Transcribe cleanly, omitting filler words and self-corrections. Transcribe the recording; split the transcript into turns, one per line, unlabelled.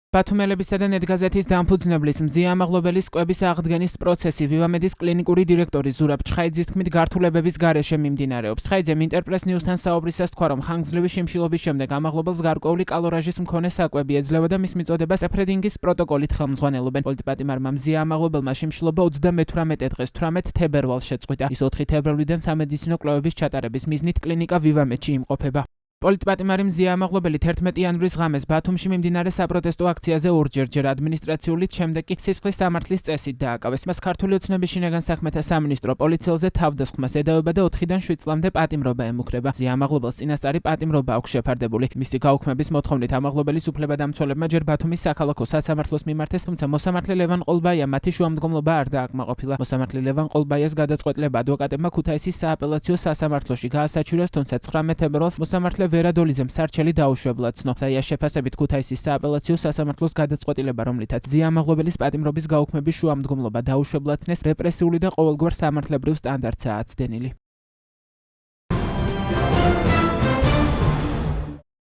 ბათუმელებისა და ნეტგაზეთის დამფუძნებლის მზიამაღლობელის კვების აღდგენის პროცესი ვივამედის კლინიკური დირექტორი ზურაბ ჩხაიძის თქმით გართულებების გარეშე მიმდინარეობს. ჩხაიძემ ინტერპრეს ნიუსთან საუბრისას თქვა, რომ ხანგრძლივი შიმშილობის შემდეგ ამაღლობელს გარკვეული კალორაჟის მქონე საკვები ეძლევა და მის მიწოდებას ეფრედინგის პროტოკოლით ხელმძღვანელობენ. პოლიტპატიმარმა მზიამაღლობელმა შიმშილობა 38 დღეს 18 თებერვალს შეწყვიტა. ის 4 თებერვლიდან სამედიცინო კვლევების ჩატარების მიზნით კლინიკა ვივამედში იმყოფება. პოლიტპატიმარი მზიამაღლობელი 11 იანვრის ღამეს ბათუმში მიმდინარე საპროტესტო აქციაზე ორჯერ ადმინისტრაციულით, შემდეგ კი სისხლის სამართლის წესით დააკავეს. მას ქართული ოცნების შინაგან საქმეთა სამინისტრო პოლიციელზე თავდასხმას ედავება და 4-დან 7 წლამდე პატიმრობა ემუქრება. მზიამაღლობელს წინასწარი პატიმრობა აქვს შეფარდებული. მისი გაუქმების მოთხოვნით ამაღლობელის უფლებადამცველებმა ჯერ ბათუმის საქალაქო სასამართლოს მიმართეს, თუმცა მოსამართლე ლევან ყოლბაიამ მათი შუამდგომლობა არ დააკმაყოფილა. მოსამართლე ლევან ყოლბაიას გადაწყვეტილება ადვოკატებმა ქუთაისის სააპელაციო სასამართლოში გაასაჩურეს, თუმცა 19 თებერვალს მოსამართლე ვერადოლიზემ სარჩელი დაუშვებლა ცნო. საიას შეფასებით ქუთაისის სააპელაციო სასამართლოს გადაწყვეტილება, რომლითაც მზიამაღლობელის პატიმრობის გაუქმების შუამდგომლობა დაუშვებლა ცნეს, რეპრესიული და ყოველგვარ სამართლებრივ სტანდარტსაა აცდენილი.